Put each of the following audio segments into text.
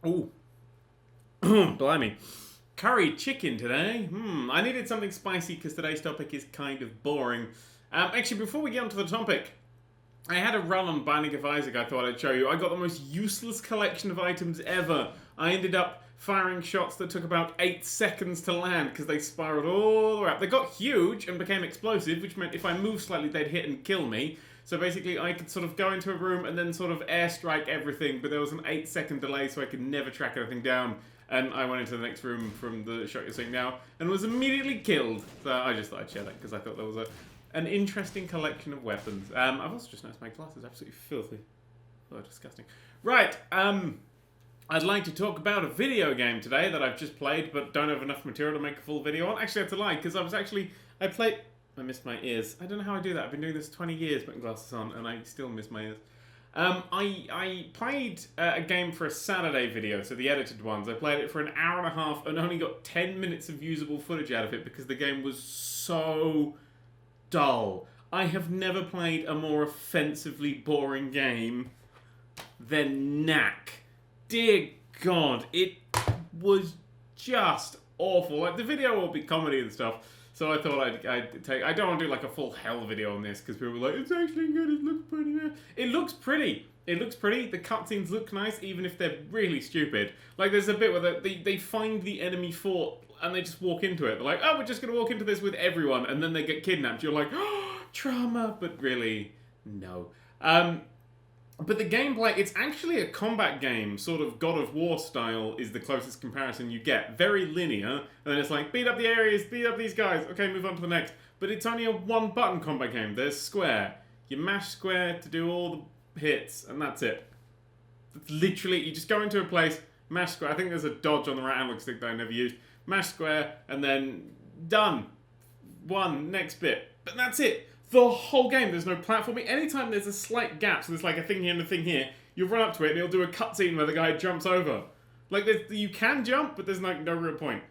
Ooh. Blimey. Curry chicken today. I needed something spicy because today's topic is kind of boring. Actually, before we get onto the topic, I had a run on Binding of Isaac I thought I'd show you. I got the most useless collection of items ever. I ended up firing shots that took about 8 seconds to land because they spiraled all the way up. They got huge and became explosive, which meant if I moved slightly, they'd hit and kill me. So basically, I could sort of go into a room and then sort of airstrike everything, but there was an 8-second delay, so I could never track anything down. And I went into the next room from the shot you're seeing now and was immediately killed. So I just thought I'd share that because I thought there was an interesting collection of weapons. I've also just noticed my glasses are absolutely filthy. Oh, disgusting. Right, I'd like to talk about a video game today that I've just played but don't have enough material to make a full video on. Actually, that's a lie, because I missed my ears. I don't know how I do that. I've been doing this 20 years putting glasses on and I still miss my ears. I played a game for a Saturday video, so the edited ones. I played it for an hour and a half and only got 10 minutes of usable footage out of it because the game was so dull. I have never played a more offensively boring game than Knack. Dear God, it was just awful. Like, the video will be comedy and stuff, so I thought I'd take... I don't want to do like a full hell video on this because people were like, it's actually good, it looks pretty. It looks pretty. It looks pretty. The cutscenes look nice, even if they're really stupid. Like, there's a bit where they find the enemy fort and they just walk into it. They're like, oh, we're just going to walk into this with everyone, and then they get kidnapped. You're like, oh, trauma. But really, no. But the gameplay, it's actually a combat game, sort of God of War style is the closest comparison you get. Very linear, and then it's like, beat up the areas, beat up these guys, okay, move on to the next. But it's only a one-button combat game. There's square. You mash square to do all the hits, and that's it. It's literally, you just go into a place, mash square. I think there's a dodge on the right analog stick that I never used. Mash square, and then done. Next bit. But that's it. The whole game, there's no platforming. Anytime there's a slight gap, so there's like a thing here and a thing here, you'll run up to it and it'll do a cutscene where the guy jumps over. Like, you can jump, but there's no real point.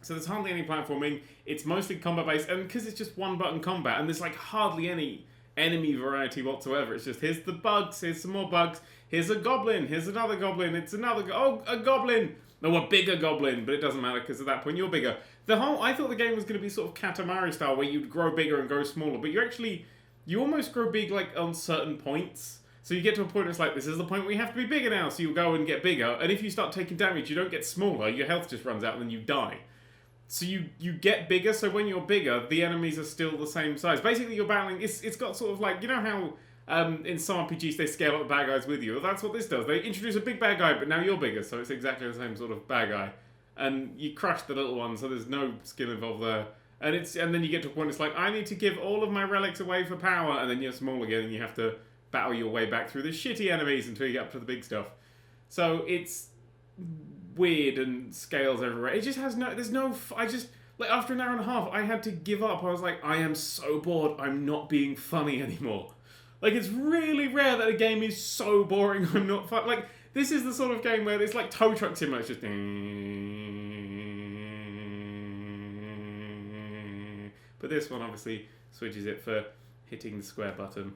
So there's hardly any platforming. It's mostly combat-based, and because it's just one-button combat, and there's like hardly any enemy variety whatsoever. It's just, here's the bugs, here's some more bugs, here's a goblin, here's another goblin, it's another... Oh, a goblin! No, a bigger goblin, but it doesn't matter because at that point you're bigger. I thought the game was going to be sort of Katamari style where you'd grow bigger and grow smaller, but you almost grow big like on certain points. So you get to a point it's like, this is the point where you have to be bigger now, so you'll go and get bigger, and if you start taking damage, you don't get smaller, your health just runs out and then you die. So you get bigger, so when you're bigger, the enemies are still the same size. Basically you're battling, it's got sort of like, you know how in some RPGs they scale up the bad guys with you? Well, that's what this does. They introduce a big bad guy, but now you're bigger, so it's exactly the same sort of bad guy. And you crush the little one, so there's no skill involved there. And then you get to a point it's like, I need to give all of my relics away for power, and then you're small again and you have to battle your way back through the shitty enemies until you get up to the big stuff. So it's weird and scales everywhere. It just has like after an hour and a half, I had to give up. I was like, I am so bored, I'm not being funny anymore. Like, it's really rare that a game is so boring I'm not fun. Like, this is the sort of game where it's like Tow Truck Simulator. It's just... But this one obviously switches it for hitting the square button.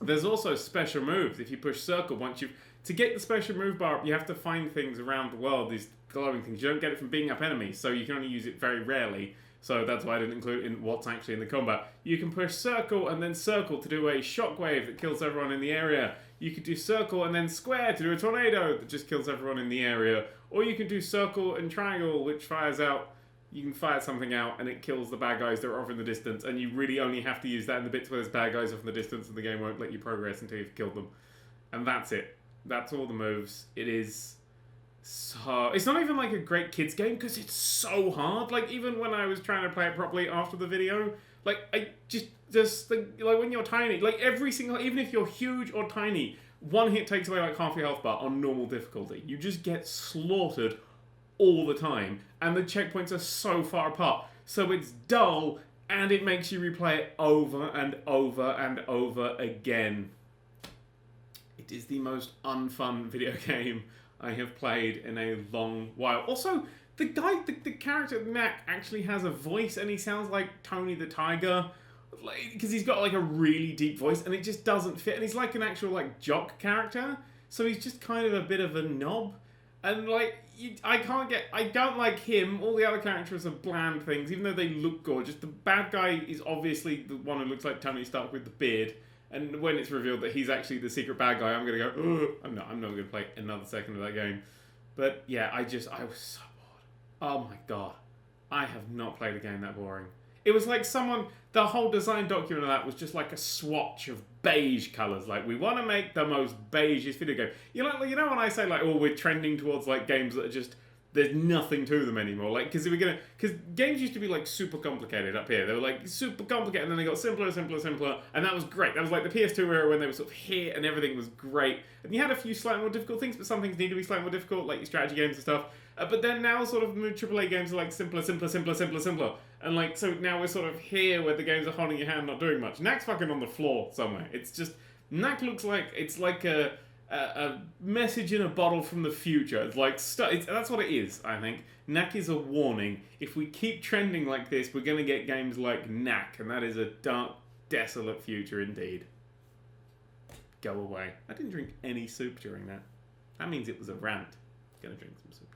There's also special moves. If you push circle, to get the special move bar up, you have to find things around the world, these glowing things. You don't get it from beating up enemies, so you can only use it very rarely. So that's why I didn't include it in what's actually in the combat. You can push circle and then circle to do a shockwave that kills everyone in the area. You could do circle and then square to do a tornado that just kills everyone in the area. Or you can do circle and triangle, which fires out... You can fire something out and it kills the bad guys that are off in the distance, and you really only have to use that in the bits where there's bad guys off in the distance and the game won't let you progress until you've killed them. And that's it. That's all the moves. It is so... It's not even like a great kids game because it's so hard. Like, even when I was trying to play it properly after the video, like, I just think, like, when you're tiny, like, every single... Even if you're huge or tiny, one hit takes away like half your health bar on normal difficulty. You just get slaughtered all the time, and the checkpoints are so far apart, so it's dull, and it makes you replay it over and over and over again. It is the most unfun video game I have played in a long while. Also, the character Mac actually has a voice, and he sounds like Tony the Tiger, because he's got like a really deep voice, and it just doesn't fit, and he's like an actual like jock character, so he's just kind of a bit of a knob. And, like, I don't like him. All the other characters are bland things, even though they look gorgeous. The bad guy is obviously the one who looks like Tony Stark with the beard. And when it's revealed that he's actually the secret bad guy, I'm going to go, ugh. I'm not going to play another second of that game. But, yeah, I was so bored. Oh, my God. I have not played a game that boring. It was like the whole design document of that was just like a swatch of beige colours. Like, we want to make the most beigest video game. You know when I say, like, oh, we're trending towards, like, games that are just, there's nothing to them anymore. Like, because games used to be, like, super complicated up here. They were, like, super complicated, and then they got simpler, and that was great. That was, like, the PS2 era when they were sort of here, and everything was great. And you had a few slightly more difficult things, but some things need to be slightly more difficult, like your strategy games and stuff. But then now sort of AAA games are like simpler. And like, so now we're sort of here where the games are holding your hand, not doing much. Knack's fucking on the floor somewhere. It's just, Knack looks like, it's like a message in a bottle from the future. It's like, that's what it is, I think. Knack is a warning. If we keep trending like this, we're going to get games like Knack. And that is a dark, desolate future indeed. Go away. I didn't drink any soup during that. That means it was a rant. Gonna drink some soup.